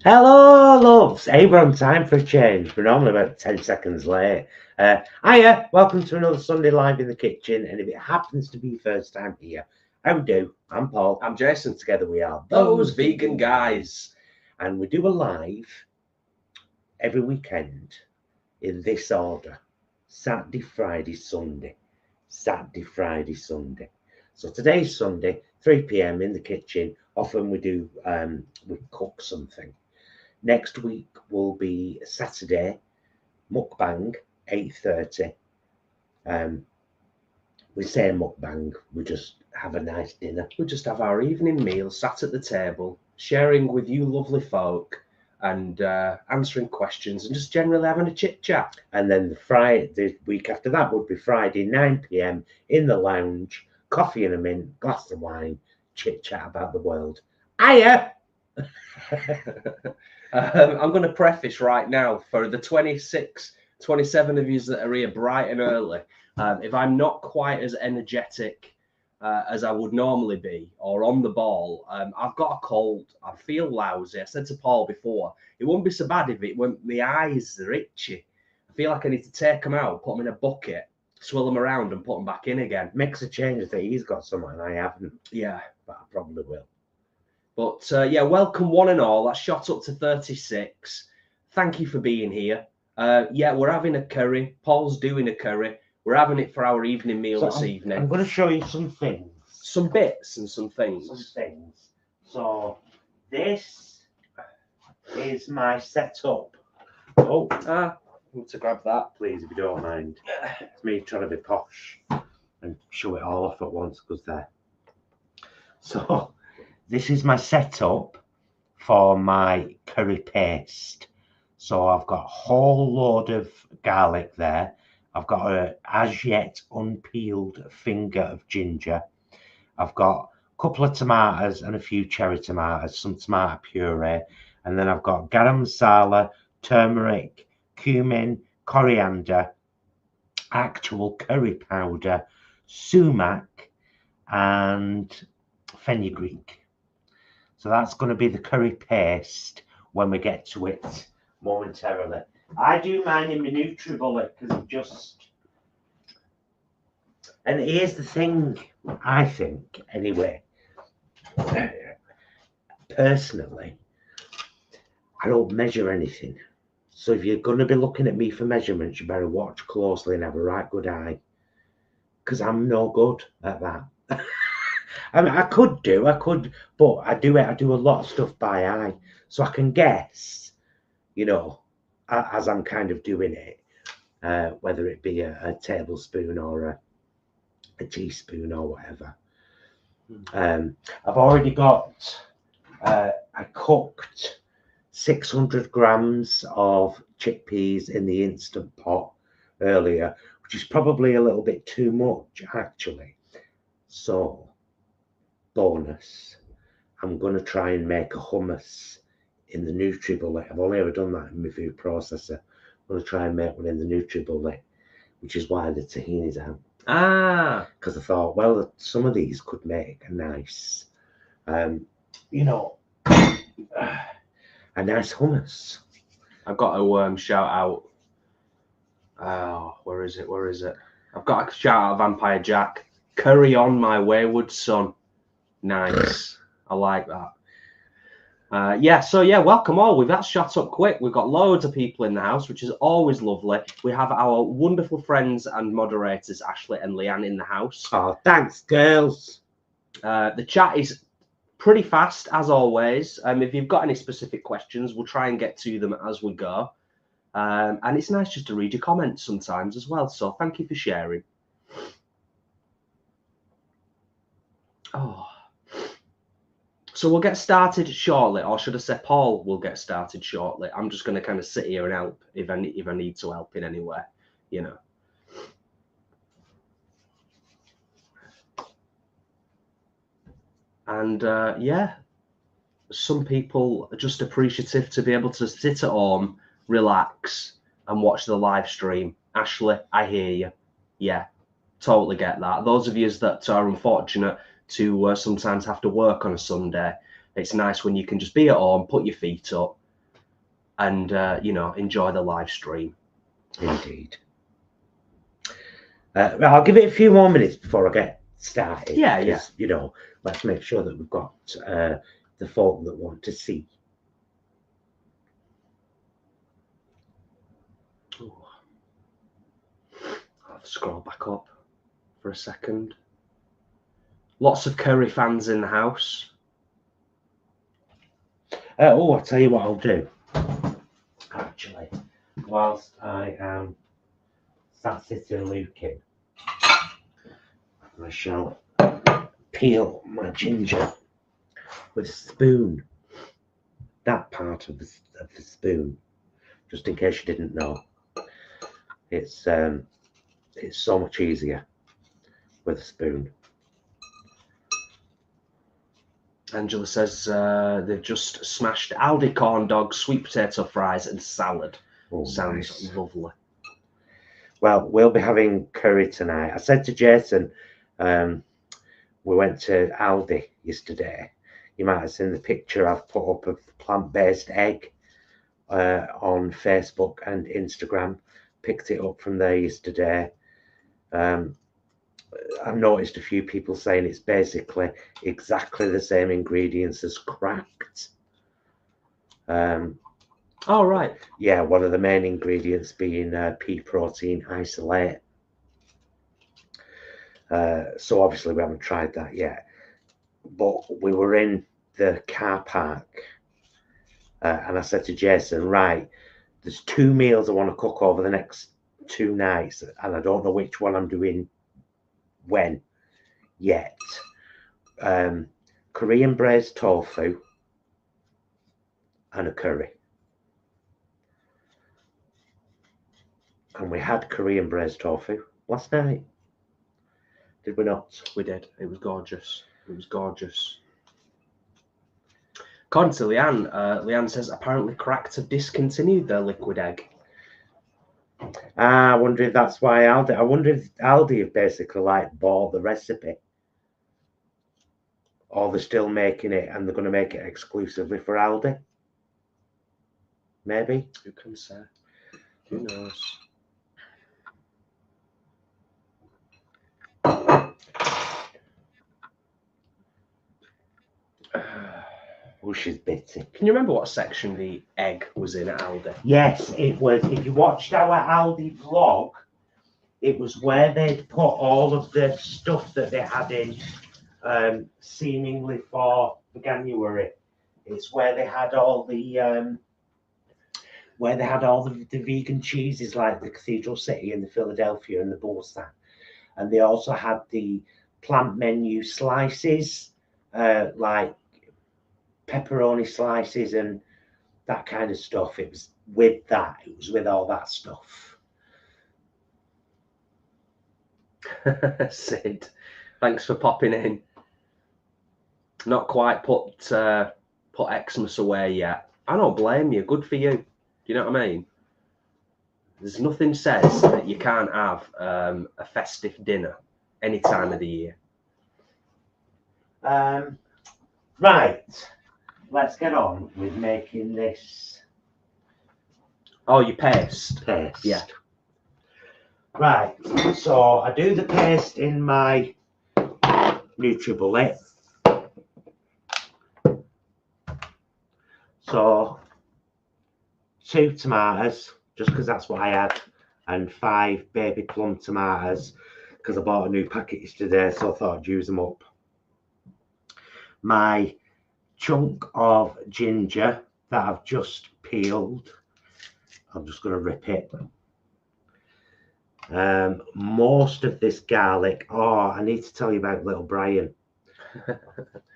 Hello, loves. Hey, we're on time for a change. We're normally about 10 seconds late. Hiya, welcome to another Sunday Live in the Kitchen. And if it happens to be your first time here, how do? I'm Paul. I'm Jason. Together we are Those Vegan Guys. And we do a live every weekend in this order: Saturday, Friday, Sunday. Saturday, Friday, Sunday. So today's Sunday, 3 p.m. in the kitchen. Often we do, we cook something. Next week will be Saturday, mukbang, 8:30. We say mukbang, we just have a nice dinner. We just have our evening meal, sat at the table, sharing with you lovely folk and answering questions and just generally having a chit chat. And then the week after that would be Friday, 9 p.m. in the lounge, coffee and a mint, glass of wine, chit chat about the world. Hiya! I'm going to preface right now for the 26, 27 of you that are here bright and early. If I'm not quite as energetic as I would normally be or on the ball, I've got a cold. I feel lousy. I said to Paul before, it wouldn't be so bad if it went, the eyes are itchy. I feel like I need to take them out, put them in a bucket, swill them around and put them back in again. Makes a change that he's got some and I haven't. Yeah. But I probably will. But yeah, welcome one and all. That's shot up to 36. Thank you for being here. Yeah, we're having a curry. Paul's doing a curry. We're having it for our evening meal this evening. I'm going to show you some things. Some bits and some things. So this is my setup. Oh, I need to grab that. Please, if you don't mind. It's me trying to be posh and show it all off at once because there. So this is my setup for my curry paste. So I've got a whole load of garlic there. I've got a as yet unpeeled finger of ginger. I've got a couple of tomatoes and a few cherry tomatoes, some tomato puree. And then I've got garam masala, turmeric, cumin, coriander, actual curry powder, sumac, and fenugreek. So that's going to be the curry paste when we get to it momentarily. I do mine in my NutriBullet because it just... And here's the thing, I think, anyway. Personally, I don't measure anything. So if you're going to be looking at me for measurements, you better watch closely and have a right good eye. Because I'm no good at that. I mean, I could, but I do a lot of stuff by eye. So I can guess, you know, as I'm kind of doing it, whether it be a tablespoon or a teaspoon or whatever. I've already got, I cooked 600 grams of chickpeas in the Instant Pot earlier, which is probably a little bit too much, actually. So, bonus, I'm going to try and make a hummus in the NutriBullet. I've only ever done that in my food processor. I'm going to try and make one in the NutriBullet, which is why the tahini's out. Because I thought, well, some of these could make a nice, you know, a nice hummus. I've got to shout out. Oh, where is it? I've got to shout out Vampire Jack. Curry on, my wayward son. Nice. I like that. Yeah, so yeah, welcome all. We've shot up quick. We've got loads of people in the house, which is always lovely. We have our wonderful friends and moderators, Ashley and Leanne, in the house. Oh, thanks, girls. The chat is pretty fast, as always. If you've got any specific questions, we'll try and get to them as we go. And it's nice just to read your comments sometimes as well. So thank you for sharing. Oh. So we'll get started shortly, or should I say Paul will get started shortly. I'm just going to kind of sit here and help if I need to help in any way, you know. And yeah, some people are just appreciative to be able to sit at home, relax, and watch the live stream. Ashley, I hear you. Yeah, totally get that. Those of you that are unfortunate to sometimes have to work on a Sunday, it's nice when you can just be at home, put your feet up, and you know, enjoy the live stream. Indeed. I'll give it a few more minutes before I get started. Yeah, yeah. You know, let's make sure that we've got the folk that want to see. Ooh. I'll scroll back up for a second. Lots of curry fans in the house. I'll tell you what I'll do. Actually, whilst I am sat sitting looking, I shall peel my ginger with a spoon. That part of the spoon, just in case you didn't know. It's so much easier with a spoon. Angela says they've just smashed Aldi corn dogs, sweet potato fries, and salad. Oh, sounds nice. Lovely. Well, we'll be having curry tonight. I said to Jason, we went to Aldi yesterday. You might have seen the picture I've put up of the plant-based egg on Facebook and Instagram. Picked it up from there yesterday. I've noticed a few people saying it's basically exactly the same ingredients as cracked. Oh, right. Yeah, one of the main ingredients being pea protein isolate. So obviously we haven't tried that yet. But we were in the car park and I said to Jason, right, there's 2 meals I want to cook over the next 2 nights and I don't know which one I'm doing when yet. Korean braised tofu and a curry. And we had Korean braised tofu last night. Did we not? We did. It was gorgeous. It was gorgeous. According to Leanne, Leanne says apparently Cracked have discontinued their liquid egg. I wonder if that's why Aldi. I wonder if Aldi have basically like bought the recipe, or they're still making it and they're going to make it exclusively for Aldi. Maybe. Who can say? Who knows? Oh, she's bitty. Can you remember what section the egg was in at Aldi? Yes, it was. If you watched our Aldi vlog, it was where they'd put all of the stuff that they had in, seemingly for January. It's where they had all the the vegan cheeses like the Cathedral City and the Philadelphia and the Bolsa, and they also had the plant menu slices, like pepperoni slices and that kind of stuff. It was with that. It was with all that stuff. Sid, thanks for popping in. Not quite put Xmas away yet. I don't blame you. Good for you. You know what I mean? There's nothing says that you can't have a festive dinner any time of the year. Right. Let's get on with making this. Oh, your paste. Paste. Yeah. Right. So I do the paste in my NutriBullet. So 2 tomatoes, just because that's what I had, and 5 baby plum tomatoes, because I bought a new packet yesterday, so I thought I'd use them up. My chunk of ginger that I've just peeled, I'm just going to rip it. Most of this garlic. Oh, I need to tell you about little Brian.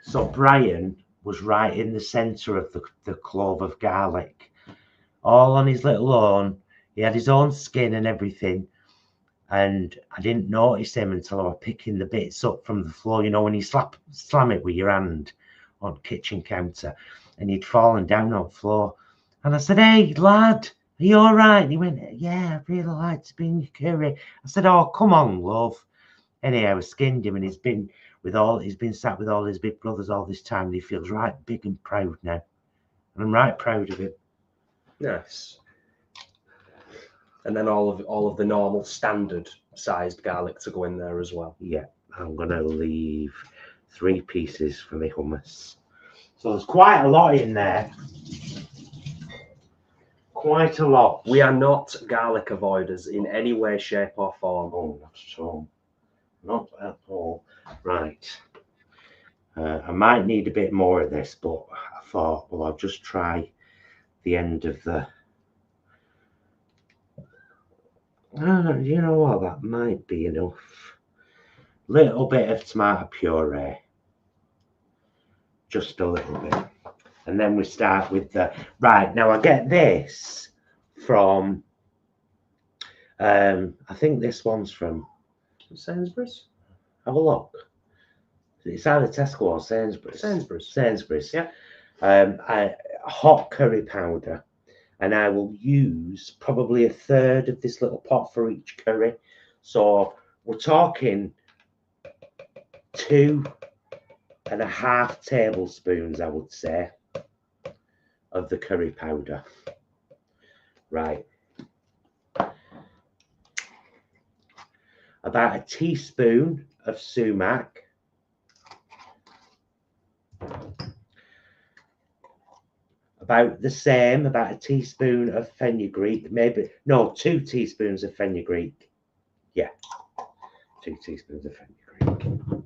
So Brian was right in the center of the clove of garlic, all on his little own. He had his own skin and everything, and I didn't notice him until I was picking the bits up from the floor. You know, when you slam it with your hand on the kitchen counter, and he'd fallen down on the floor. And I said, "Hey, lad, are you all right?" And he went, "Yeah, I really like to be in your curry." I said, "Oh, come on, love." Anyhow, I skinned him, and he's been sat with all his big brothers all this time, and he feels right big and proud now. And I'm right proud of him. Nice. And then all of the normal standard sized garlic to go in there as well. Yeah, I'm gonna leave 3 pieces for my hummus. So there's quite a lot in there. Quite a lot. We are not garlic avoiders in any way, shape, or form. Oh, not at all. Not at all. Right. I might need a bit more of this, but I thought, well, I'll just try the end of the. You know what? That might be enough. Little bit of tomato puree. Just a little bit. And then we start with the. Right, now I get this from. I think this one's from Sainsbury's. Have a look. It's either Tesco or Sainsbury's. Sainsbury's. Yeah. Hot curry powder, and I will use probably 1/3 of this little pot for each curry. So we're talking 2.5 tablespoons, I would say, of the curry powder. Right. About a teaspoon of sumac. About the same, about a teaspoon of fenugreek, no, 2 teaspoons of fenugreek. Yeah, 2 teaspoons of fenugreek.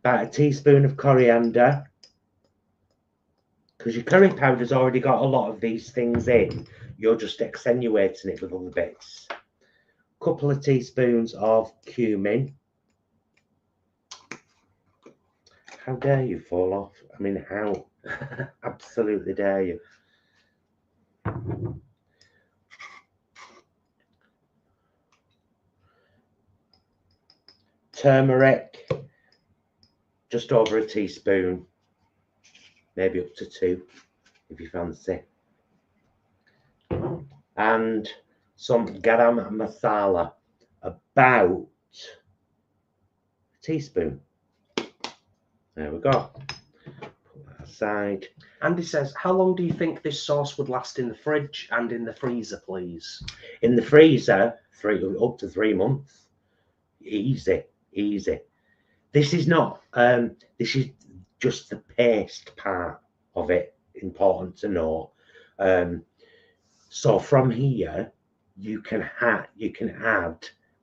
About a teaspoon of coriander, because your curry powder's already got a lot of these things in. You're just accentuating it with other bits. Couple of teaspoons of cumin. How dare you fall off? I mean, how? Absolutely dare you. Turmeric, just over a teaspoon, maybe up to 2 if you fancy. And some garam masala, about a teaspoon. There we go. Put that aside. Andy says, how long do you think this sauce would last in the fridge and in the freezer, please? In the freezer, up to 3 months. Easy. This is not, this is just the paste part of it, important to know. So from here, you can add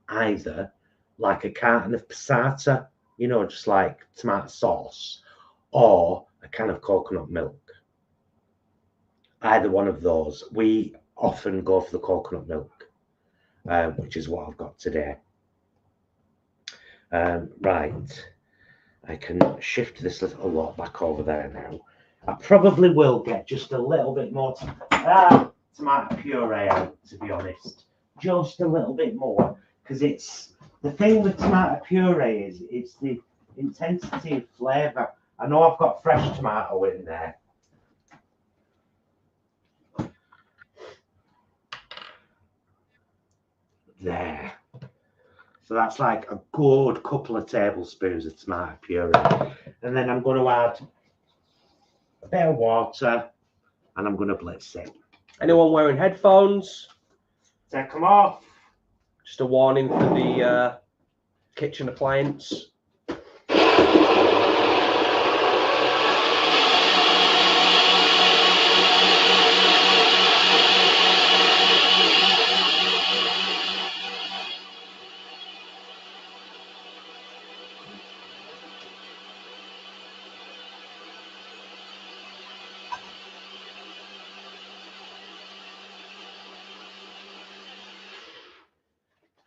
either like a carton of passata, you know, just like tomato sauce, or a can of coconut milk. Either one of those. We often go for the coconut milk, which is what I've got today. Right, I can shift this little lot back over there now. I probably will get just a little bit more tomato puree out, to be honest. Just a little bit more, because it's the thing with tomato puree is it's the intensity of flavour. I know I've got fresh tomato in there. There. So that's like a good couple of tablespoons of tomato puree. And then I'm going to add a bit of water and I'm going to blitz it. Anyone wearing headphones? Take them off. Just a warning for the kitchen appliance.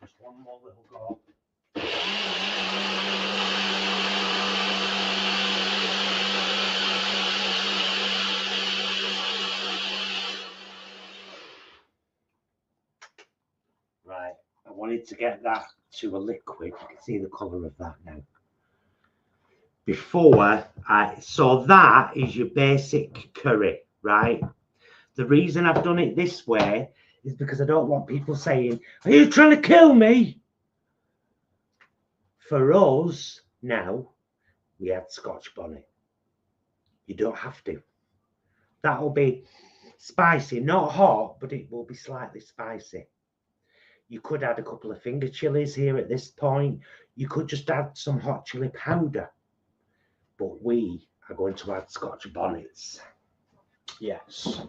Just one more little go. Right, I wanted to get that to a liquid. You can see the colour of that now. So that is your basic curry, right? The reason I've done it this way is because I don't want people saying, are you trying to kill me? For us, now, we add Scotch bonnet. You don't have to. That'll be spicy, not hot, but it will be slightly spicy. You could add a couple of finger chilies here at this point. You could just add some hot chili powder. But we are going to add Scotch bonnets. Yes.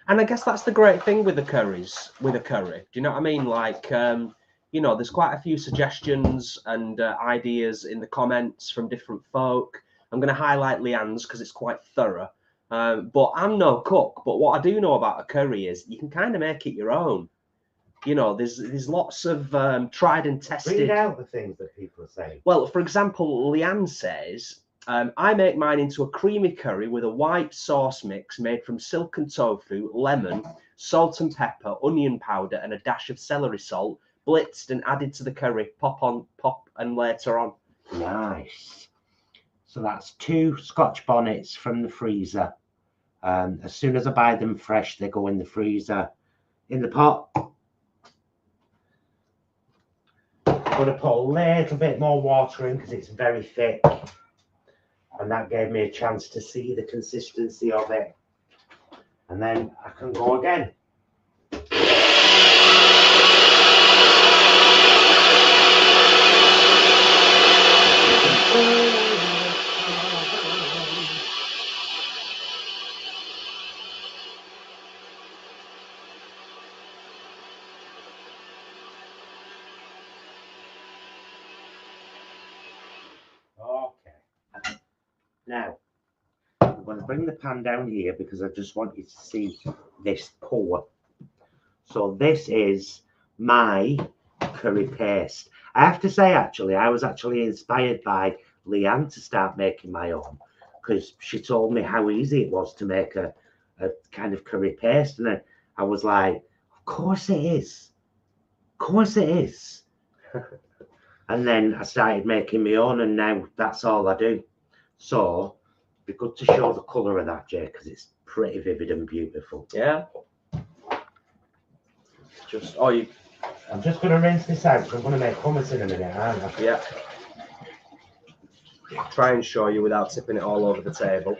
And I guess that's the great thing with the curries, with a curry. Do you know what I mean? Like, you know, there's quite a few suggestions and ideas in the comments from different folk. I'm going to highlight Leanne's because it's quite thorough. But I'm no cook. But what I do know about a curry is you can kind of make it your own. You know, there's lots of tried and tested. Read out the things that people are saying. Well, for example, Leanne says, I make mine into a creamy curry with a white sauce mix made from silken tofu, lemon, salt and pepper, onion powder, and a dash of celery salt, blitzed and added to the curry. Pop and later on. Nice. So that's 2 Scotch bonnets from the freezer. As soon as I buy them fresh, they go in the freezer. In the pot. I'm going to put a little bit more water in because it's very thick. And that gave me a chance to see the consistency of it. And then I can go again. Okay. Now, I'm going to bring the pan down here because I just want you to see this pour. So this is my curry paste. I have to say, actually, I was actually inspired by Leanne to start making my own because she told me how easy it was to make a kind of curry paste. And I was like, of course it is. Of course it is. And then I started making my own, and now that's all I do. So it'd be good to show the colour of that, Jay, because it's pretty vivid and beautiful. Yeah. Just I'm just going to rinse this out because I'm going to make hummus in a minute, aren't I? Yeah. Try and show you without tipping it all over the table.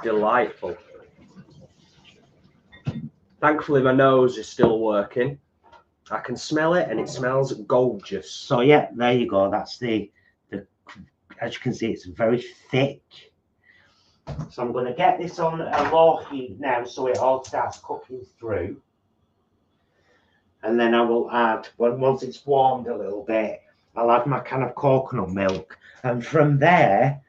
Delightful. Thankfully, my nose is still working. I can smell it, and it smells gorgeous. So yeah, there you go. That's the as you can see, it's very thick. So I'm going to get this on a low heat now, so it all starts cooking through. And then I will add, once it's warmed a little bit, I'll add my can of coconut milk. And from there,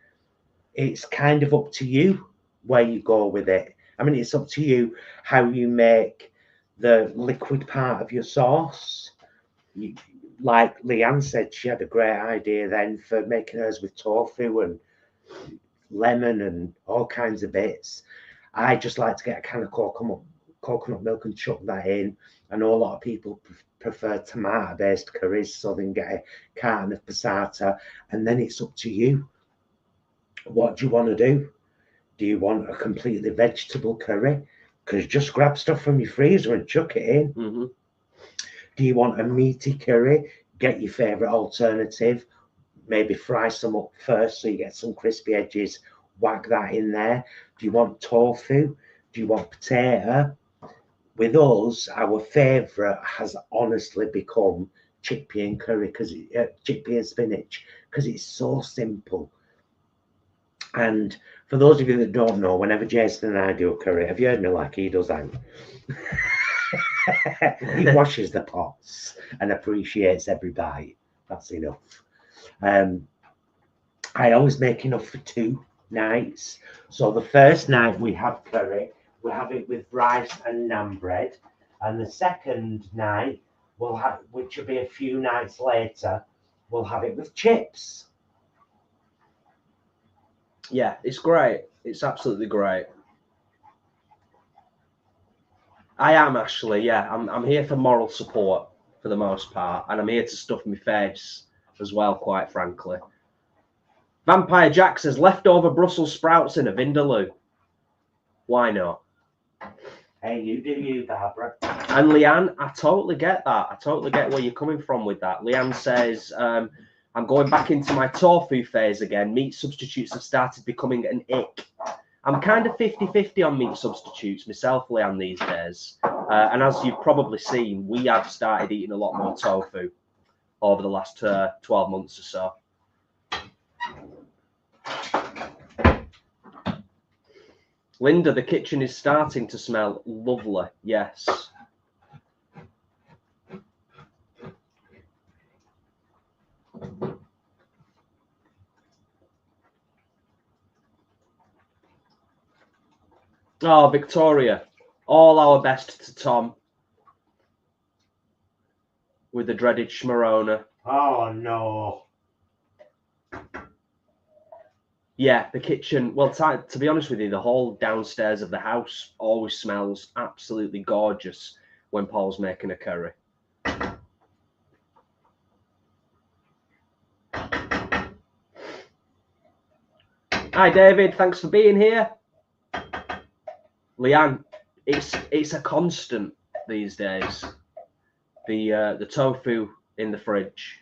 it's kind of up to you where you go with it. I mean, it's up to you how you make the liquid part of your sauce. Like Leanne said, she had a great idea then for making hers with tofu and lemon and all kinds of bits. I just like to get a can of coconut milk and chuck that in. I know a lot of people prefer tomato-based curries, so they can get a carton of passata, and then it's up to you. What do you want to do? Do you want a completely vegetable curry? Because just grab stuff from your freezer and chuck it in. Mm-hmm. Do you want a meaty curry? Get your favourite alternative. Maybe fry some up first so you get some crispy edges. Whack that in there. Do you want tofu? Do you want potato? With us, our favourite has honestly become chickpea and curry, chickpea and spinach, because it's so simple. And for those of you that don't know, whenever Jason and I do a curry, have you heard me like he does out? He washes the pots and appreciates every bite. That's enough. I always make enough for 2 nights. So the first night we have curry, we have it with rice and naan bread. And the second night, we'll have, which will be a few nights later, we'll have it with chips. Yeah, it's great. It's absolutely great. I am actually, yeah. I'm here for moral support for the most part, and I'm here to stuff my face as well, quite frankly. Vampire Jack says leftover Brussels sprouts in a vindaloo. Why not? Hey, you do you, Barbara. And Leanne, I totally get that. I totally get where you're coming from with that. Leanne says, I'm going back into my tofu phase again. Meat substitutes have started becoming an ick. I'm kind of 50-50 on meat substitutes myself, Leanne, these days. And as you've probably seen, we have started eating a lot more tofu over the last 12 months or so. Linda, the kitchen is starting to smell lovely. Yes. Oh, Victoria, all our best to Tom with the dreaded schmarona. Oh, no. Yeah, the kitchen, well, to be honest with you, the whole downstairs of the house always smells absolutely gorgeous when Paul's making a curry. Hi, David. Thanks for being here. Leanne, it's a constant these days. The tofu in the fridge.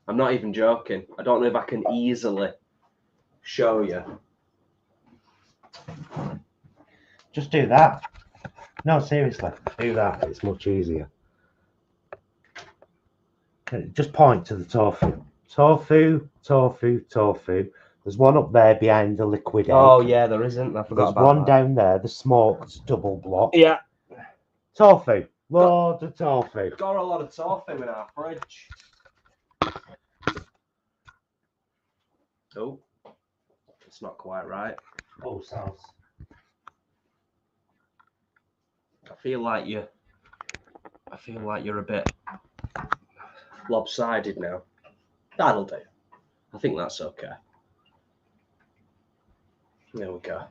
I'm not even joking. I don't know if I can easily show you. Just do that. No, seriously, do that. It's much easier. Just point to the tofu. Tofu, tofu, tofu. There's one up there behind the liquid egg. Oh, yeah, there isn't. I forgot about There's one that. down there, the smoked double block. Yeah. Tofu. Loads of tofu. Got a lot of tofu in our fridge. Oh, it's not quite right. Oh, sounds. I feel like you're a bit lopsided now. That'll do. I think that's okay. There we go.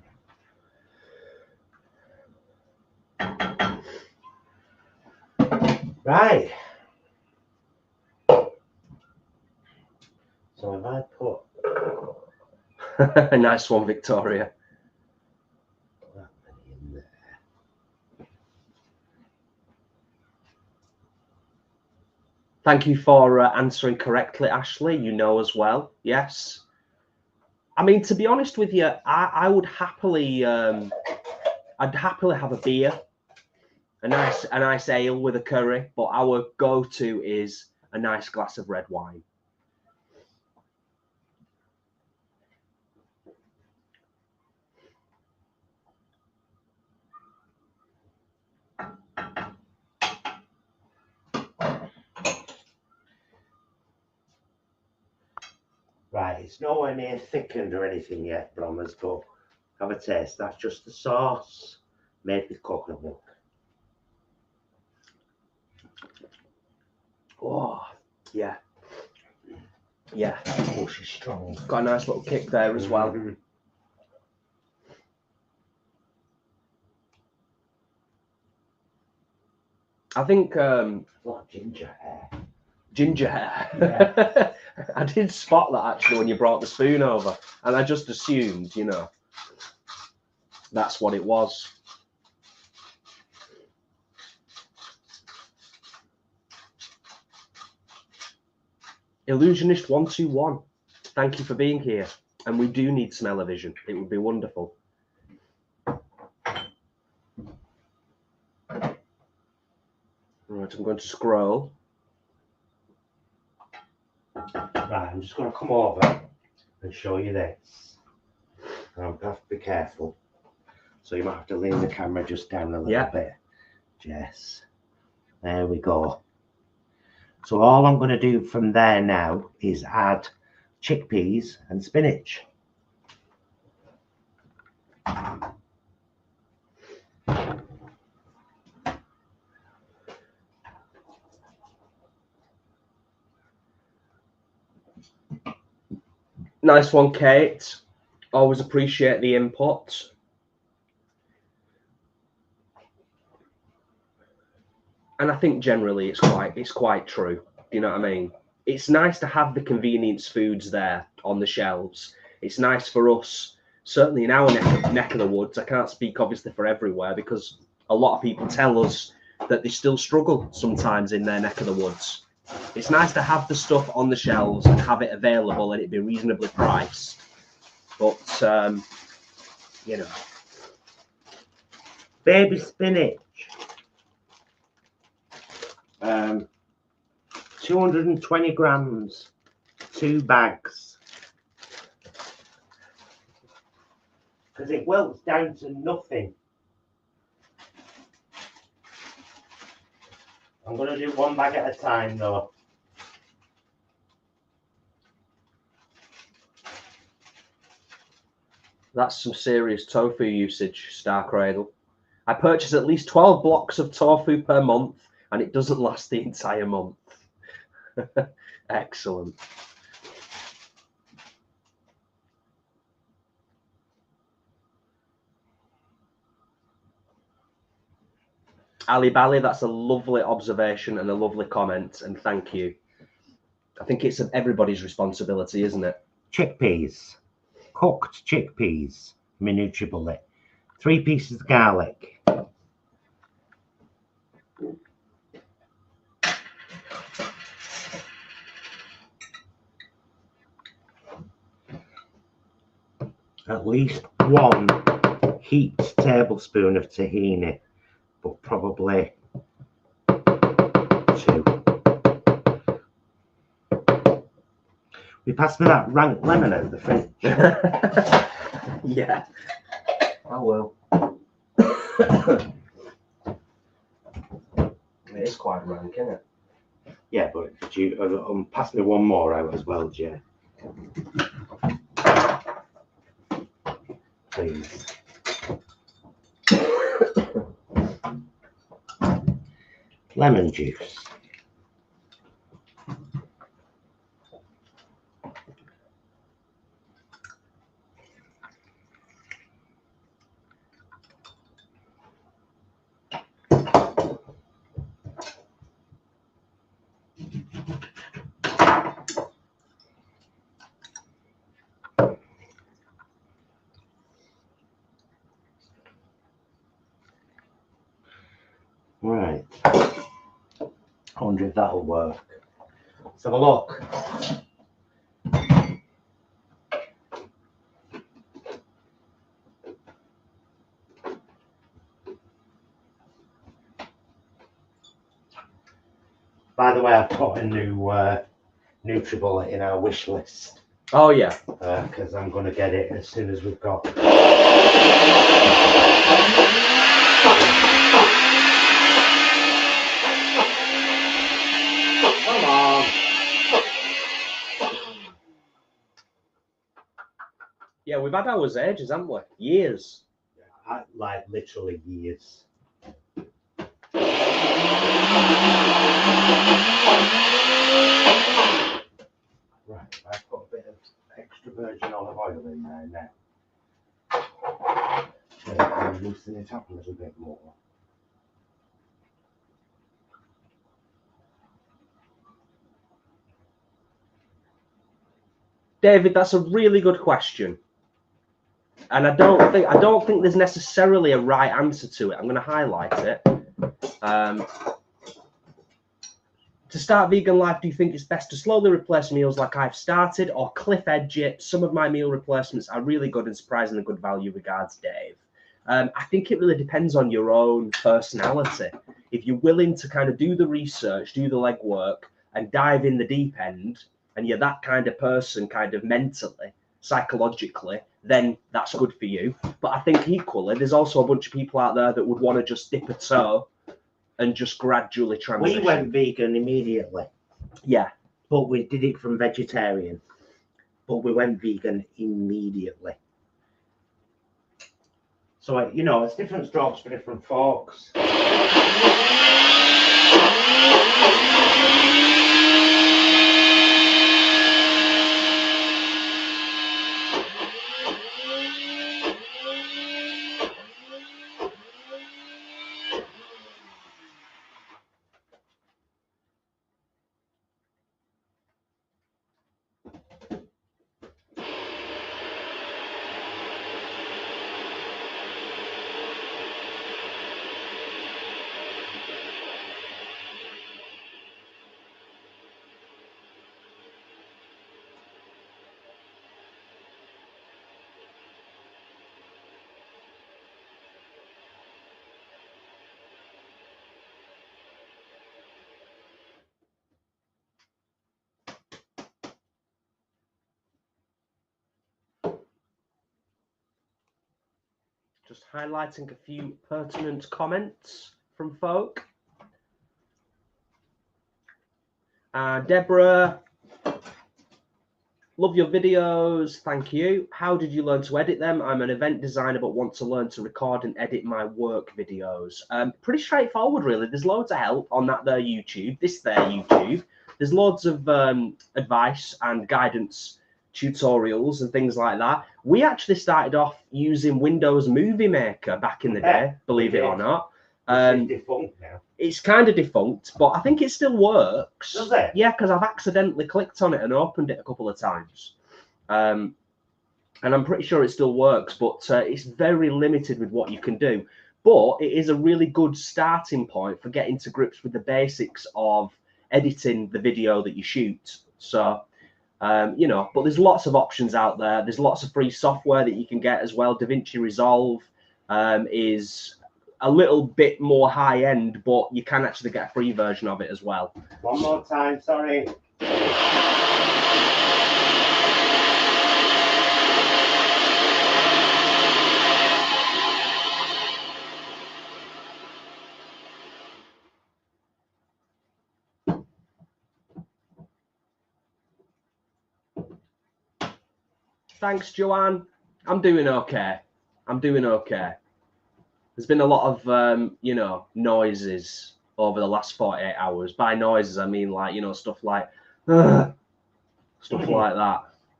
Right. So if I put nice one, Victoria. that in there. Thank you for answering correctly, Ashley. You know as well. Yes. I mean, to be honest with you, I would happily, I'd happily have a beer, a nice ale with a curry. But our go-to is a nice glass of red wine. Right, it's nowhere near thickened or anything yet, Bromers, but have a taste. That's just the sauce made with coconut milk. Oh, yeah. Yeah. Oh, she's strong. Got a nice little kick there as well. Mm-hmm. I think What ginger hair? Ginger hair. Yeah. I did spot that actually when you brought the spoon over, and I just assumed, you know, that's what it was. Illusionist 121, thank you for being here, and we do need smell-o-vision. It would be wonderful. Right, I'm going to scroll. Right, I'm just going to come over and show you this. And I'm going to have to be careful. So you might have to lean the camera just down a little bit. Jess. There we go. So all I'm going to do from there now is add chickpeas and spinach. Nice one, Kate. Always appreciate the input. And I think generally it's quite true. You know what I mean? It's nice to have the convenience foods there on the shelves. It's nice for us, certainly in our neck of the woods. I can't speak obviously for everywhere because a lot of people tell us that they still struggle sometimes in their neck of the woods It's nice to have the stuff on the shelves and have it available and it be reasonably priced. But, you know. Baby spinach. 220 grams. 2 bags. Because it wilts down to nothing. I'm going to do 1 bag at a time though. That's some serious tofu usage, Star Cradle. I purchase at least 12 blocks of tofu per month and it doesn't last the entire month. Excellent. Ali Bally, that's a lovely observation and a lovely comment, and thank you. I think it's everybody's responsibility, isn't it? Chickpeas. Cooked chickpeas. Miniature bullet. 3 pieces of garlic. At least 1 heaped tablespoon of tahini, but probably 2. We passed me that rank lemon out of the fridge. Yeah. I will. It is quite rank, isn't it? Yeah, but you pass me 1 more out as well, Jay. Please. Lemon juice. Right. I wonder if that'll work. Let's have a look. By the way, I've put a new NutriBullet in our wish list. Oh yeah. Because I'm going to get it as soon as we've got. Come on. Yeah, we've had ours ages, haven't we? Years. Like literally years. Right, I've put a bit of extra virgin olive oil in there now. So loosen it up a little bit more. David, that's a really good question. And I don't think there's necessarily a right answer to it. I'm going to highlight it. To start vegan life, do you think it's best to slowly replace meals like I've started, or cliff edge it? Some of my meal replacements are really good and surprisingly good value. Regards, Dave. I think it really depends on your own personality. If you're willing to kind of do the research, do the legwork, and dive in the deep end, and you're that kind of person, kind of mentally, psychologically, then that's good for you. But I think equally, there's also a bunch of people out there that would want to just dip a toe and just gradually transition. We went vegan immediately. Yeah. But we did it from vegetarian. But we went vegan immediately. So, you know, it's different strokes for different folks. Just highlighting a few pertinent comments from folk. Deborah, love your videos. Thank you. How did you learn to edit them? I'm an event designer, but want to learn to record and edit my work videos. Pretty straightforward, really. There's loads of help on that there YouTube. There's loads of advice and guidance tutorials and things like that. We actually started off using Windows Movie Maker back in the day, believe it or not. It's defunct now. It's kind of defunct, but I think it still works. Does it? Yeah, because I've accidentally clicked on it and opened it a couple of times. And I'm pretty sure it still works, but it's very limited with what you can do. But it is a really good starting point for getting to grips with the basics of editing the video that you shoot. So, you know, but there's lots of options out there. There's lots of free software that you can get as well. DaVinci Resolve is a little bit more high end, but you can actually get a free version of it as well. One more time, sorry. Thanks, Joanne. I'm doing okay. I'm doing okay. There's been a lot of, you know, noises over the last 48 hours. By noises, I mean, like, you know, stuff like that.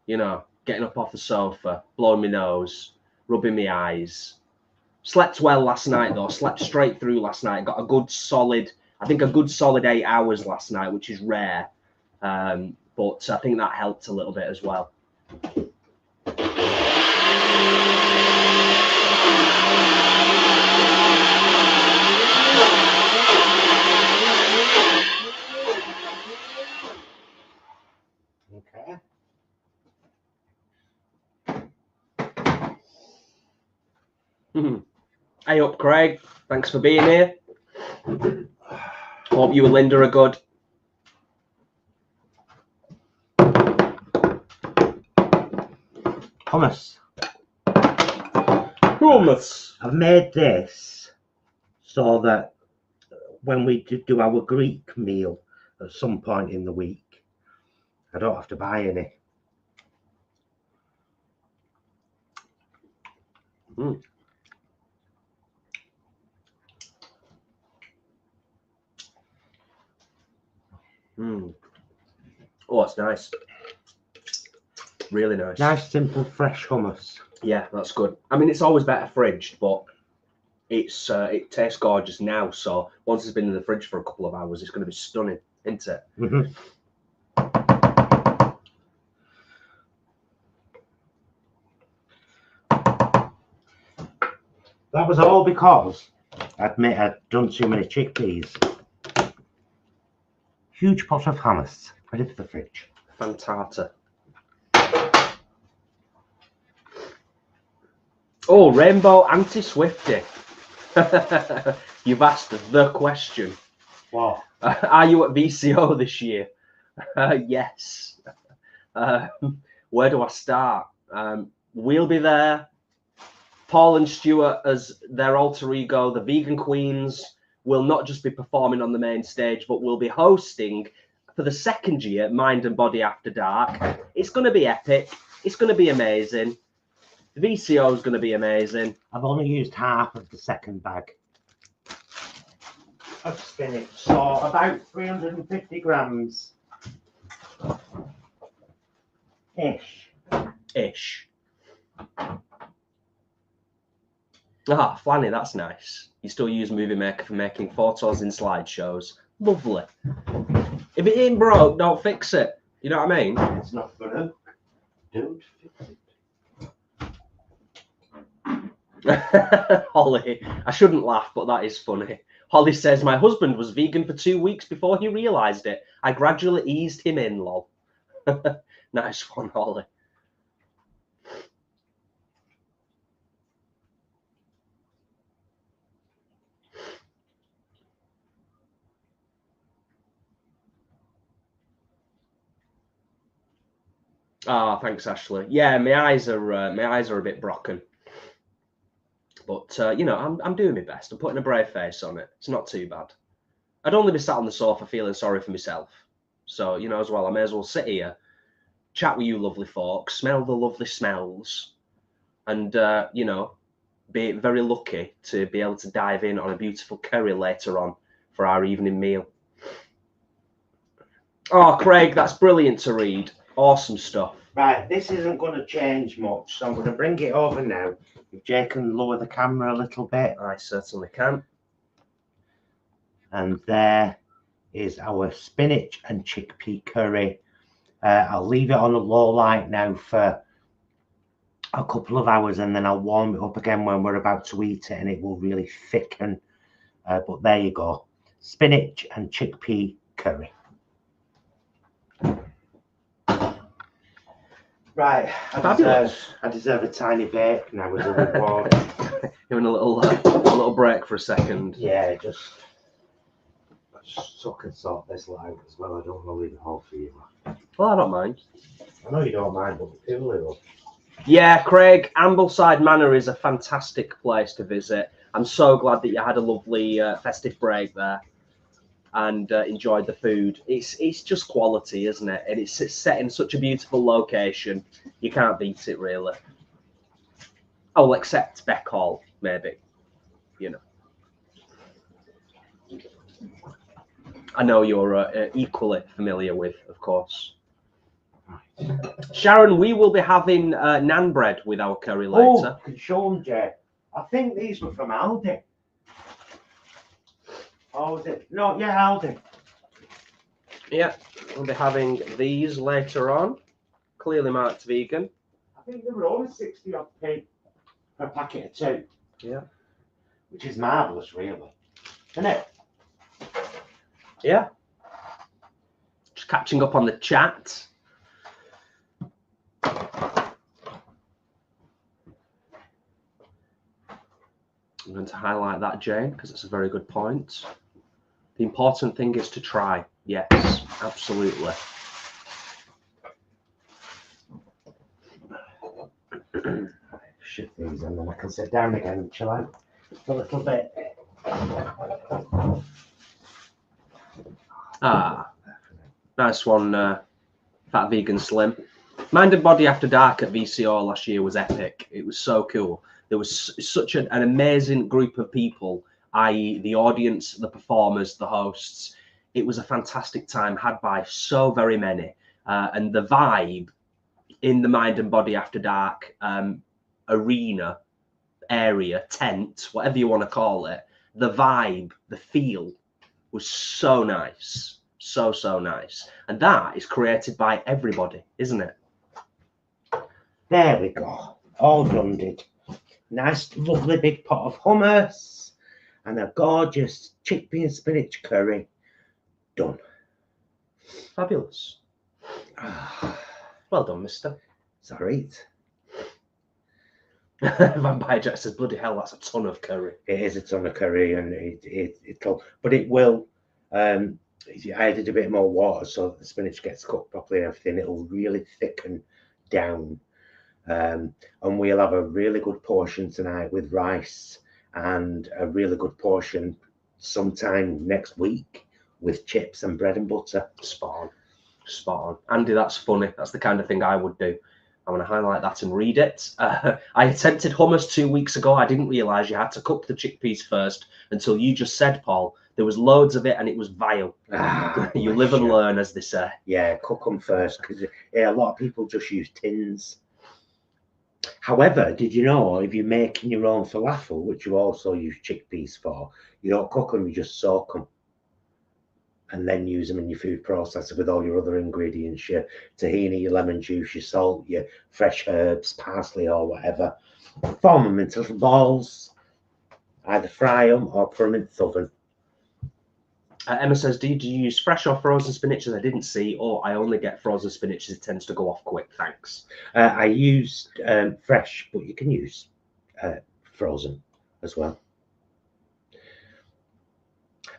You know, getting up off the sofa, blowing my nose, rubbing my eyes. Slept well last night, though. Slept straight through last night. Got a good solid, I think a good solid 8 hours last night, which is rare. But I think that helped a little bit as well. Okay. Hey up, Craig. Thanks for being here. Hope you and Linda are good. Hummus. Hummus. I've made this so that when we do our Greek meal at some point in the week, I don't have to buy any. Oh, it's nice. Really nice. Nice, simple, fresh hummus. Yeah, that's good. I mean, it's always better fridged, but it's it tastes gorgeous now. So once it's been in the fridge for a couple of hours, it's going to be stunning, isn't it? Mm-hmm. That was all because I admit I'd done too many chickpeas. Huge pot of hummus, ready for the fridge. Fantata. Oh, Rainbow Anti-Swifty. You've asked the question. What? Are you at VCO this year? Yes. Where do I start? We'll be there. Paul and Stuart as their alter ego, the Vegan Queens, will not just be performing on the main stage, but will be hosting for the second year Mind and Body After Dark. It's going to be epic. It's going to be amazing. The VCO is going to be amazing. I've only used half of the second bag of spinach, so about 350 grams. Ish. Ah, Flanny, that's nice. You still use Movie Maker for making photos in slideshows. Lovely. If it ain't broke, don't fix it. You know what I mean? It's not broke. Don't fix it. Holly, I shouldn't laugh, but that is funny. Holly says, my husband was vegan for 2 weeks before he realised it. I gradually eased him in, lol. Nice one, Holly. Ah, thanks, Ashley. Yeah, my eyes are a bit broken. But you know, I'm doing my best. I'm putting a brave face on it. It's not too bad. I'd only be sat on the sofa feeling sorry for myself. So, you know, as well, I may as well sit here, chat with you lovely folks, smell the lovely smells, and you know, be very lucky to be able to dive in on a beautiful curry later on for our evening meal. Oh, Craig, that's brilliant to read. Awesome stuff. Right, this isn't going to change much, so I'm going to bring it over now. If Jay can lower the camera a little bit. I certainly can. And there is our spinach and chickpea curry. I'll leave it on a low light now for a couple of hours, and then I'll warm it up again when we're about to eat it, and it will really thicken. But there you go, spinach and chickpea curry. Right, I deserve a tiny break now as a reward. Giving a little break for a second. Yeah, just so I can sort this out as well. I don't want to leave it all for you. Well, I don't mind. I know you don't mind, but people will. Yeah, Craig, Ambleside Manor is a fantastic place to visit. I'm so glad that you had a lovely festive break there and enjoyed the food. It's just quality, isn't it? And it's set in such a beautiful location. You can't beat it, really. Oh, except Beck Hall, maybe. You know. I know you're equally familiar with, of course. Sharon, we will be having naan bread with our curry later. Oh, can show them, Jay. I think these were from Aldi. Oh, was it? No, yeah, Aldi. Yeah, we'll be having these later on. Clearly marked vegan. I think they were only 60p for a packet of 2. Yeah. Which is marvellous, really. Isn't it? Yeah. Just catching up on the chat. I'm going to highlight that, Jane, because it's a very good point. The important thing is to try. Yes, absolutely. Shift these and then I can sit down again and chill out a little bit. Ah, nice one, Fat Vegan Slim. Mind and Body After Dark at VCO last year was epic. It was so cool. There was such an amazing group of people, i.e. the audience, the performers, the hosts. It was a fantastic time had by so very many. And the vibe in the Mind and Body After Dark arena, area, tent, whatever you want to call it, the vibe, the feel was so nice. So nice. And that is created by everybody, isn't it? There we go. All done, did. Nice, lovely big pot of hummus and a gorgeous chickpea and spinach curry. Done. Fabulous. Well done, mister. Sorry. Vampire Jack says, bloody hell, that's a ton of curry. It is a ton of curry, and it will. I added a bit more water so that the spinach gets cooked properly and everything. It'll really thicken down. And we'll have a really good portion tonight with rice and a really good portion sometime next week with chips and bread and butter. Spot on. Andy, that's funny. That's the kind of thing I would do. I'm going to highlight that and read it. I attempted hummus 2 weeks ago. I didn't realise you had to cook the chickpeas first until you just said, Paul. There was loads of it and it was vile. You live and learn, as they say. Yeah, cook them first, because a lot of people just use tins. However, did you know if you're making your own falafel, which you also use chickpeas for, you don't cook them, you just soak them and then use them in your food processor with all your other ingredients, your tahini, your lemon juice, your salt, your fresh herbs, parsley or whatever. Form them into little balls, either fry them or put them in the oven. Emma says, do you use fresh or frozen spinach? As I didn't see, or I only get frozen spinach as it tends to go off quick. Thanks. I used fresh, but you can use frozen as well.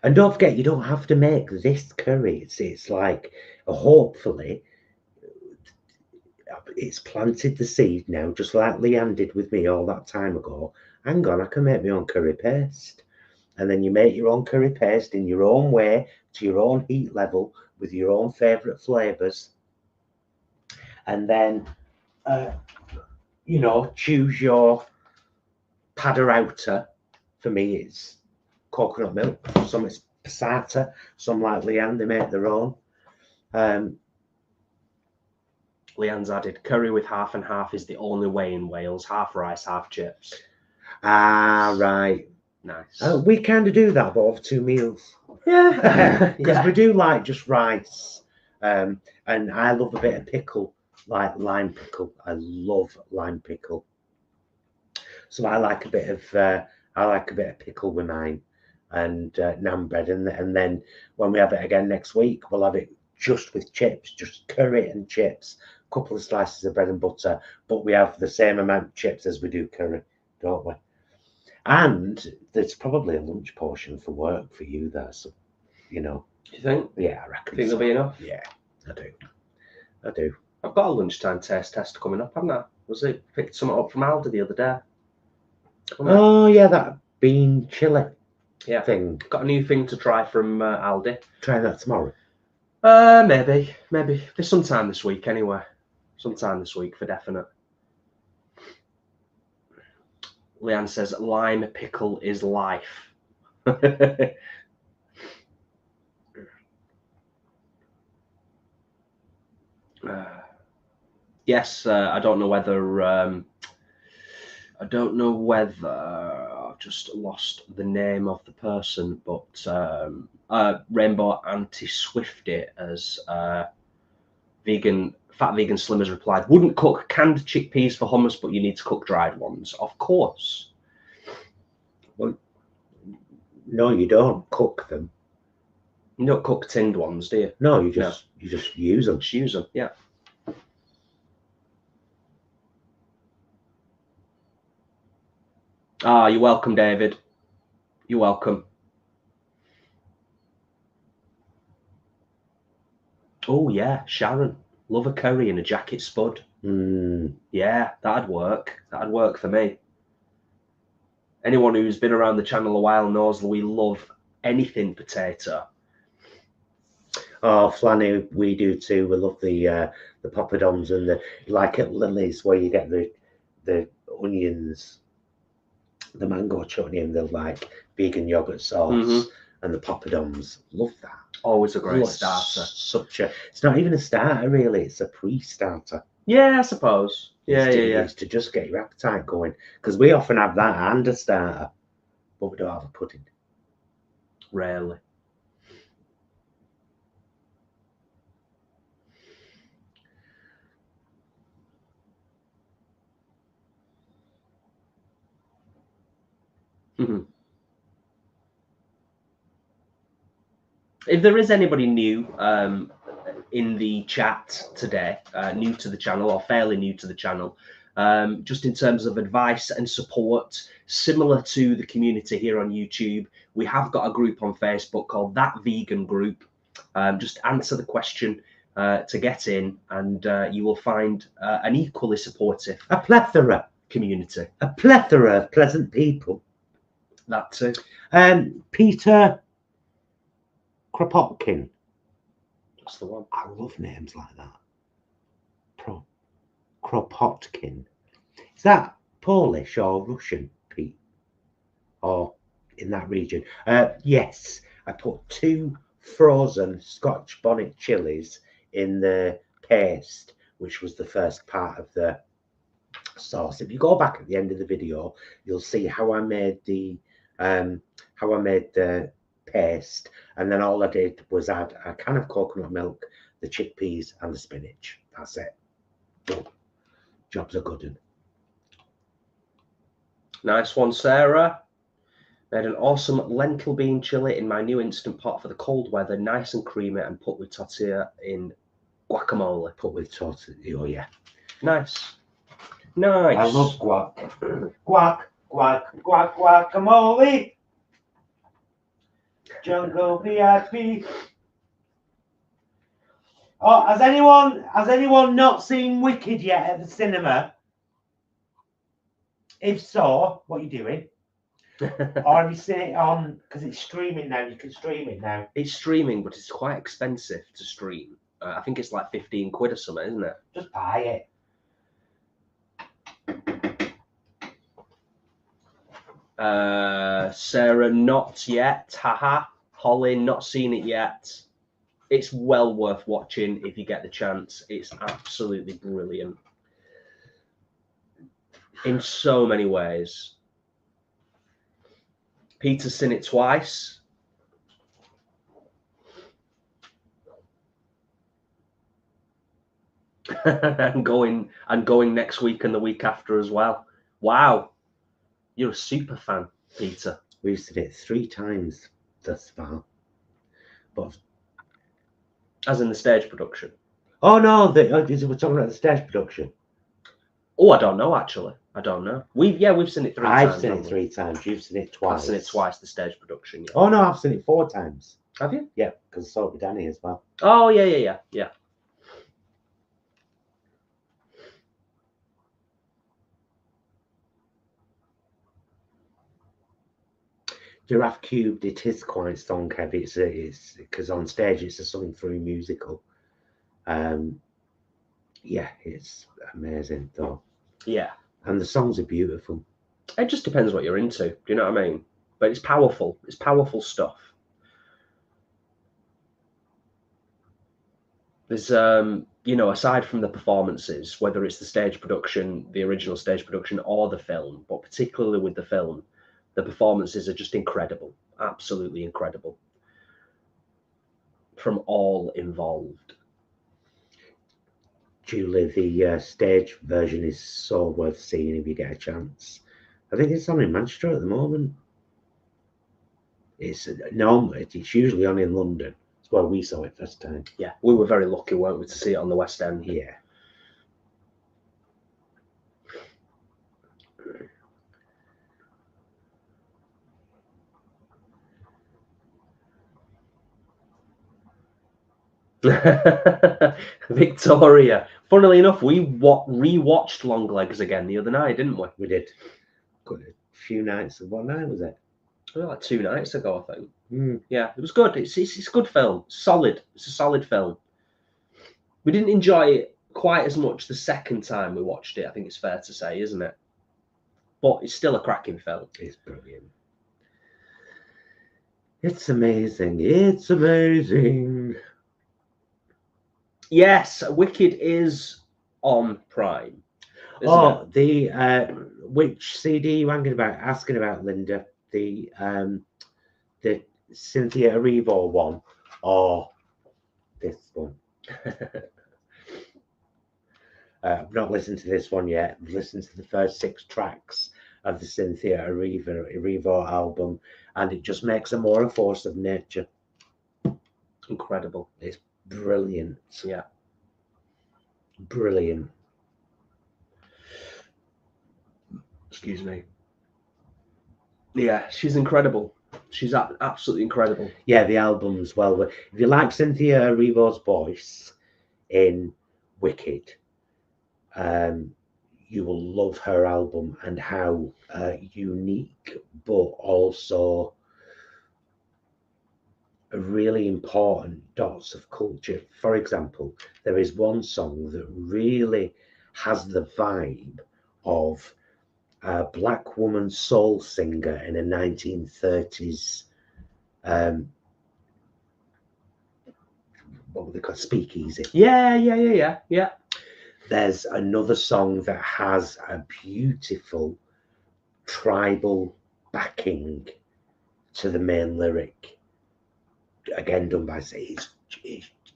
And don't forget, you don't have to make this curry. It's like, hopefully, it's planted the seed now, just like Leanne did with me all that time ago. hang on, I can make my own curry paste. And then you make your own curry paste in your own way, to your own heat level, with your own favourite flavours. And then, you know, choose your ActorReactor. For me, it's coconut milk. Some it's passata. Some, like Leanne, they make their own. Leanne's added, curry with half and half is the only way in Wales. Half rice, half chips. Ah, right. Nice. We kind of do that, but over 2 meals. Yeah. Because we do like just rice. And I love a bit of pickle, like lime pickle. I love lime pickle. So I like a bit of pickle with mine, and naan bread, and then when we have it again next week, we'll have it just with chips, just curry and chips, a couple of slices of bread and butter, but we have the same amount of chips as we do curry, don't we? And there's probably a lunch portion for work for you there, so you know. You think? Yeah, I reckon. Think there'll be enough? Yeah, I do. I've got a lunchtime taste test coming up, haven't I? Was it picked something up from Aldi the other day? Oh yeah, that bean chili thing. Got a new thing to try from Aldi. Try that tomorrow. Maybe. There's sometime this week anyway. Sometime this week for definite. Leanne says lime pickle is life. Yes, I don't know whether I've just lost the name of the person, but Rainbow Anti-Swifty as Fat Vegan Slim has replied, wouldn't cook canned chickpeas for hummus, but you need to cook dried ones. Of course. Well, no, you don't cook them. You don't cook tinned ones, do you? No, you just use them. Just use them, yeah. Ah, you're welcome, David. You're welcome. Oh yeah, Sharon. Love a curry and a jacket spud. Yeah, that'd work. That'd work for me. Anyone who's been around the channel a while knows that we love anything potato. Oh, Flanny, we do too. We love the poppadoms and the, like at Lily's, where you get the onions, the mango chutney, and the like vegan yogurt sauce and the poppadoms. Love that. Always a great starter. It's not even a starter really. It's a pre-starter. Yeah, I suppose. Yeah. It's to just get your appetite going, because we often have that and a starter, but we don't have a pudding. Rarely. If there is anybody new in the chat today, new to the channel or fairly new to the channel, just in terms of advice and support, similar to the community here on YouTube, we have got a group on Facebook called That Vegan Group. Just answer the question to get in, and you will find an equally supportive, a plethora community, a plethora of pleasant people. That too. Peter Kropotkin. That's the one. I love names like that. Kropotkin. Is that Polish or Russian, Pete? Or in that region? Yes. I put 2 frozen Scotch bonnet chilies in the paste, which was the first part of the sauce. If you go back at the end of the video, you'll see how I made the paste, and then all I did was add a can of coconut milk, the chickpeas, and the spinach. That's it. Job's a good one. Nice one, Sarah. Made an awesome lentil bean chili in my new instant pot for the cold weather, nice and creamy, and put with tortilla in guacamole. Put with tortilla. Oh yeah. Nice. Nice. I love guacamole. Jungle VIP. Oh, has anyone not seen Wicked yet at the cinema? If so, what are you doing? Or have you seen it on, because it's streaming now, you can stream it now. It's streaming, but it's quite expensive to stream. I think it's like 15 quid or something, isn't it? Just buy it. Sarah, not yet. Haha. Holly, not seen it yet. It's well worth watching if you get the chance. It's absolutely brilliant in so many ways. Peter's seen it twice. and going next week and the week after as well. Wow, you're a super fan, Peter. We've seen it 3 times thus far. But as in the stage production. Oh no, we're talking about the stage production. Oh, I don't know actually. I don't know. We've seen it 3 times. I've seen it 3 times. You've seen it twice. I've seen it twice. The stage production. Yeah. Oh no, I've seen it 4 times. Have you? Yeah, because I saw it with Danny as well. Oh yeah. Giraffe Cubed, it is quite song heavy. It's because on stage it's a sung through musical. Yeah, it's amazing though. Yeah. And the songs are beautiful. It just depends what you're into. Do you know what I mean? But it's powerful. It's powerful stuff. There's aside from the performances, whether it's the stage production, the original stage production, or the film, but particularly with the film, the performances are just incredible, absolutely incredible from all involved. Julie, the stage version is so worth seeing if you get a chance. I think it's on in Manchester at the moment. It's usually on in London. It's where we saw it first time. Yeah, we were very lucky, weren't we, to see it on the West End? Yeah. Victoria. Funnily enough, we rewatched Long Legs again the other night, didn't we? We did. Got a few nights. What night was it? Like 2 nights ago, I think. Mm. Yeah, it was good. It's a good film. Solid. It's a solid film. We didn't enjoy it quite as much the second time we watched it, I think it's fair to say, isn't it? But it's still a cracking film. It's brilliant. It's amazing. It's amazing. Yes, Wicked is on Prime. Oh, the which CD are you asking about, Linda? The Cynthia Erivo one or this one? I've not listened to this one yet. I've listened to the first 6 tracks of the Cynthia Erivo album, and it just makes her more a force of nature. Incredible. It's brilliant. Yeah. Brilliant. Excuse me. Yeah, she's incredible. She's absolutely incredible. Yeah, the album as well. If you like Cynthia Erivo's voice in Wicked, you will love her album and how unique but also really important dots of culture. For example, there is one song that really has the vibe of a black woman soul singer in a 1930s what would they call speakeasy. Yeah. There's another song that has a beautiful tribal backing to the main lyric, again done by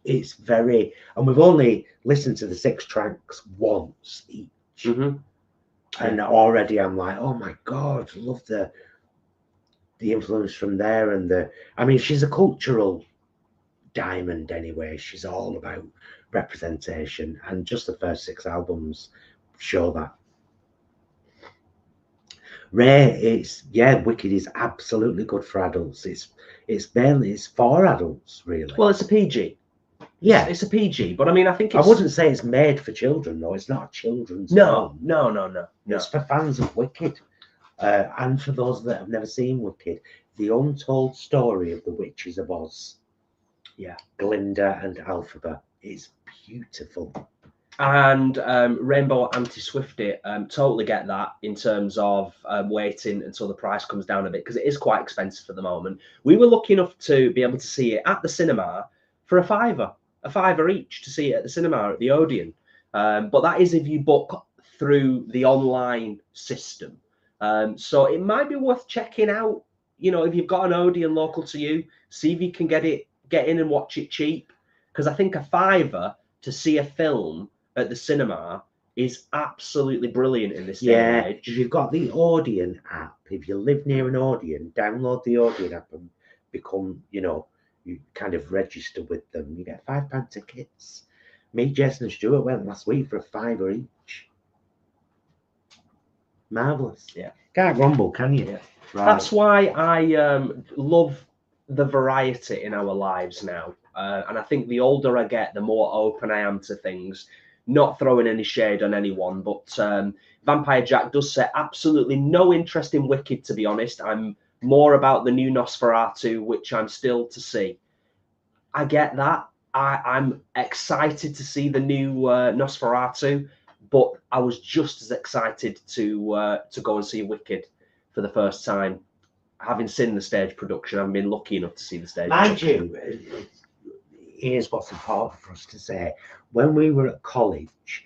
it's very, and we've only listened to the 6 tracks once each. Mm-hmm. And already I'm like, oh my God, love the influence from there. And I mean, she's a cultural diamond anyway. She's all about representation, and just the first 6 albums show that. Wicked is absolutely good for adults. It's for adults, really. Well, it's a PG. Yeah. It's a PG, but I mean, I think I it's... wouldn't say it's made for children, though. It's not a children's No, film. no. It's for fans of Wicked. And for those that have never seen Wicked, the untold story of the Witches of Oz. Yeah. Glinda and Elphaba is beautiful. And Rainbow Anti-Swifty, totally get that in terms of waiting until the price comes down a bit, because it is quite expensive at the moment. We were lucky enough to be able to see it at the cinema for a fiver each to see it at the cinema at the Odeon. But that is if you book through the online system. So it might be worth checking out, you know, if you've got an Odeon local to you, see if you can get in and watch it cheap. Because I think a fiver to see a film at the cinema is absolutely brilliant in this day and age. If you've got the Odeon app, if you live near an Odeon, download the Odeon app and become, you know, you kind of register with them. You get £5 tickets. Me, Jason and Stuart went last week for a fiver each. Marvellous. Yeah. Can't grumble, can you? Yeah. Right. That's why I love the variety in our lives now. And I think the older I get, the more open I am to things. Not throwing any shade on anyone, but Vampire Jack does say absolutely no interest in Wicked, to be honest. I'm more about the new Nosferatu, which I'm still to see. I get that. I'm excited to see the new Nosferatu, but I was just as excited to go and see Wicked for the first time. Having seen the stage production, I've been lucky enough to see the stage production. Mind you, here's what's important for us to say. When we were at college,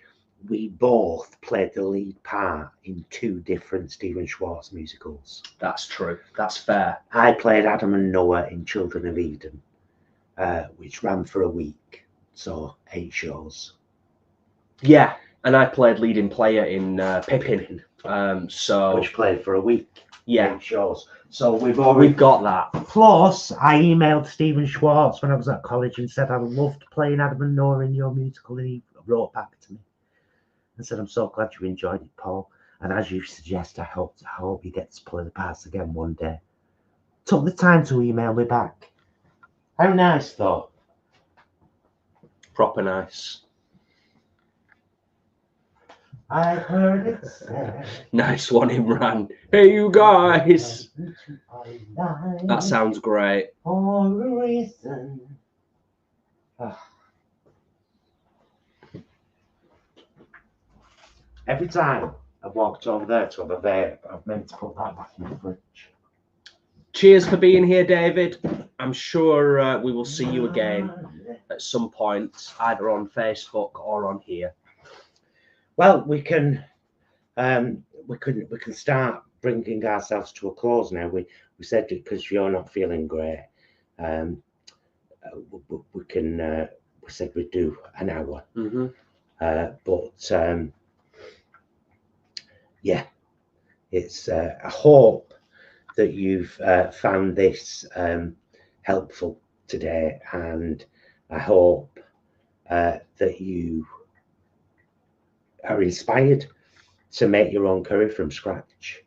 we both played the lead part in 2 different Stephen Schwartz musicals. That's true. That's fair. I played Adam and Noah in Children of Eden, which ran for a week, so 8 shows. Yeah, and I played leading player in Pippin, which played for a week. Yeah, 8 shows. So we've got that. Plus, I emailed Stephen Schwartz when I was at college and said I loved playing Adam and Noah in your musical, and he wrote back to me and said, "I'm so glad you enjoyed it, Paul. And as you suggest, I hope he gets to play the parts again one day." Took the time to email me back. How nice, though. Proper nice. I heard it said. Nice one, Imran. Hey, you guys. That sounds great. For a reason. Every time I've walked over there to have a vape, I've meant to put that back in the fridge. Cheers for being here, David. I'm sure we will see you again at some point, either on Facebook or on here. Well, we can start bringing ourselves to a close now. We said it because you're not feeling great. We said we'd do an hour. Mm-hmm. Yeah, it's I hope that you've found this helpful today, and I hope that you are inspired to make your own curry from scratch,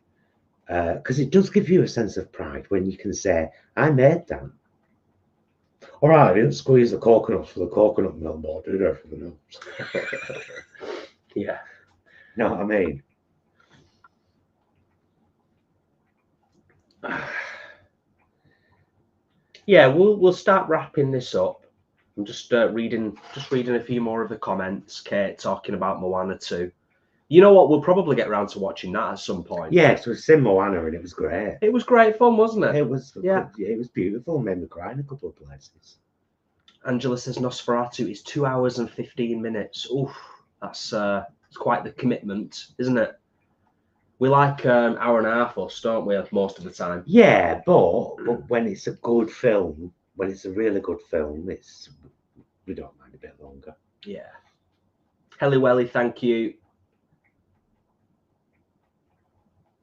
because it does give you a sense of pride when you can say, "I made that." All right, I didn't squeeze the coconuts for the coconut milk, but I did everything else. Yeah, know what I mean? Yeah, we'll start wrapping this up. I'm just reading a few more of the comments. Kate talking about Moana 2. You know what? We'll probably get around to watching that at some point. Yeah, so we've seen Moana and it was great. It was great fun, wasn't it? It was. Yeah, it was beautiful. Made me cry in a couple of places. Angela says Nosferatu is 2 hours and 15 minutes. Oof, that's it's quite the commitment, isn't it? We like hour and a half us, don't we, most of the time? Yeah, but when it's a good film, when it's a really good film, we don't mind a bit longer. Yeah. Helly Welly, thank you.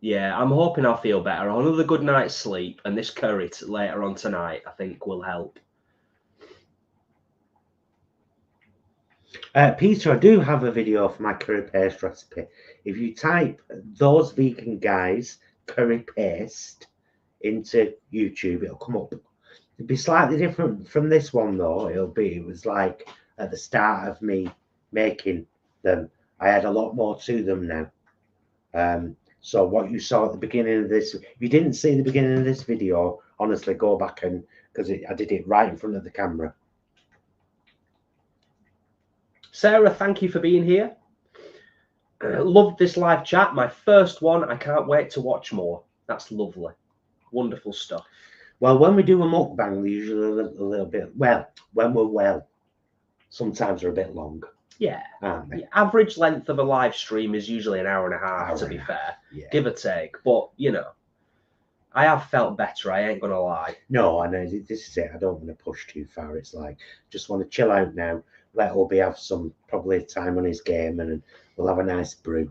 Yeah, I'm hoping I'll feel better. Another good night's sleep and this curry later on tonight, I think, will help. Peter, I do have a video for my curry paste recipe. If you type "those vegan guys curry paste" into YouTube, it'll come up. It'd be slightly different from this one though. It was like at the start of me making them. I had a lot more to them now. So what you saw at the beginning of this, if you didn't see the beginning of this video, honestly, go back and because I did it right in front of the camera. Sarah, thank you for being here. Loved this live chat. My first one. I can't wait to watch more. That's lovely. Wonderful stuff. Well, when we do a mukbang, they're usually a little bit, well, when we're well, sometimes they're a bit long. Yeah. Aren't they? The average length of a live stream is usually an hour and a half, to be fair. Yeah. Give or take. But, you know, I have felt better. I ain't going to lie. No, I know. This is it. I don't want to push too far. It's like, just want to chill out now. Let Obi have some probably time on his game and we'll have a nice brew.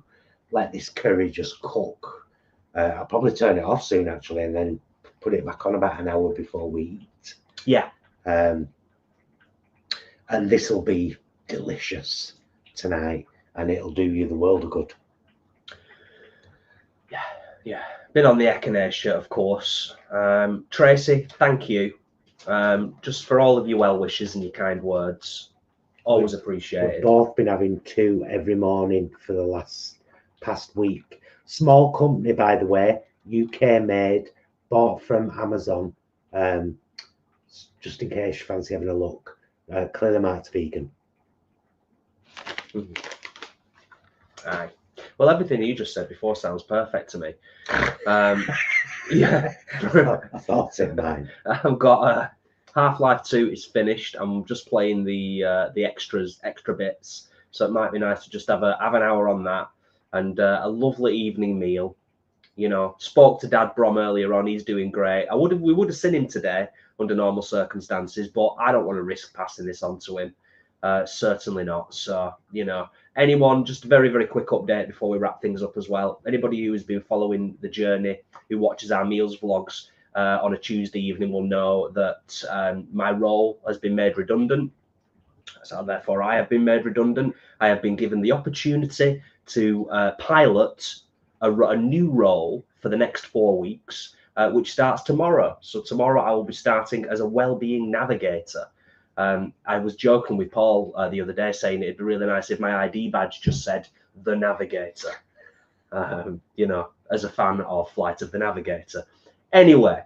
Let this curry just cook. I'll probably turn it off soon, actually, and then put it back on about an hour before we eat. Yeah. And this will be delicious tonight, and it'll do you the world of good. Yeah. Been on the Echinacea shirt, of course. Tracy, thank you. Just for all of your well wishes and your kind words. Always appreciated. We've both been having 2 every morning for the past week. Small company, by the way, UK made, bought from Amazon. Just in case you fancy having a look. Clearly marked vegan. Aye. Well, everything you just said before sounds perfect to me. Yeah. I thought it might. I've got Half-Life 2 is finished. I'm just playing the extra bits, so it might be nice to just have an hour on that and a lovely evening meal. You know, spoke to Dad Brom earlier on. He's doing great. We would have seen him today under normal circumstances, but I don't want to risk passing this on to him. Certainly not. So, you know, anyone, just a very, very quick update before we wrap things up as well. Anybody who has been following the journey, who watches our meals vlogs on a Tuesday evening will know that my role has been made redundant. So therefore, I have been made redundant. I have been given the opportunity to pilot a new role for the next 4 weeks, which starts tomorrow. So tomorrow I will be starting as a well-being navigator. I was joking with Paul the other day saying it'd be really nice if my ID badge just said The Navigator, you know, as a fan of Flight of the Navigator. Anyway,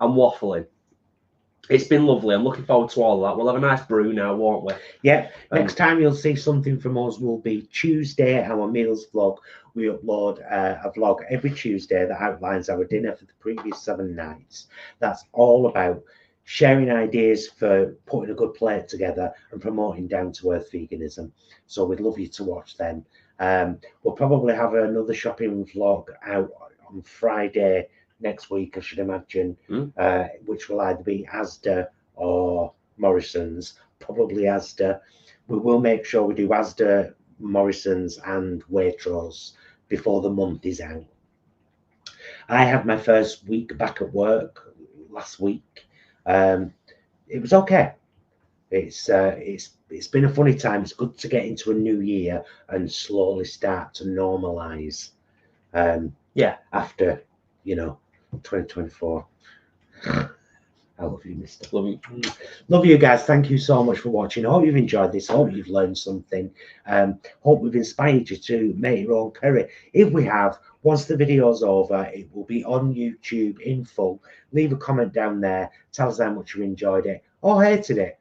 I'm waffling. It's been lovely. I'm looking forward to all that. We'll have a nice brew now, won't we? Yeah. Next time you'll see something from us will be Tuesday, our meals vlog. We upload a vlog every Tuesday that outlines our dinner for the previous 7 nights. That's all about sharing ideas for putting a good plate together and promoting down-to-earth veganism. So we'd love you to watch them. We'll probably have another shopping vlog out on Friday next week, I should imagine, which will either be Asda or Morrison's, probably Asda. We will make sure we do Asda, Morrison's and Waitrose before the month is out. I had my first week back at work last week. It was okay. It's been a funny time. It's good to get into a new year and slowly start to normalize. Yeah, after, you know, 2024. I love you, mister. Love you. Love you guys. Thank you so much for watching. I hope you've enjoyed this. I hope you've learned something. Hope we've inspired you to make your own curry. If we have, once the video's over, it will be on YouTube in full. Leave a comment down there. Tell us how much you enjoyed it or hated it.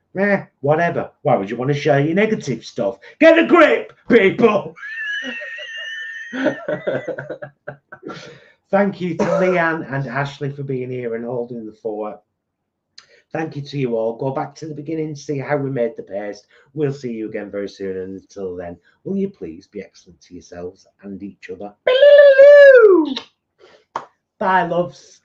Whatever. Why would you want to share your negative stuff? Get a grip, people. Thank you to Leanne and Ashley for being here and holding the fort. Thank you to you all. Go back to the beginning, see how we made the paste. We'll see you again very soon. And until then, will you please be excellent to yourselves and each other? Bye, loves.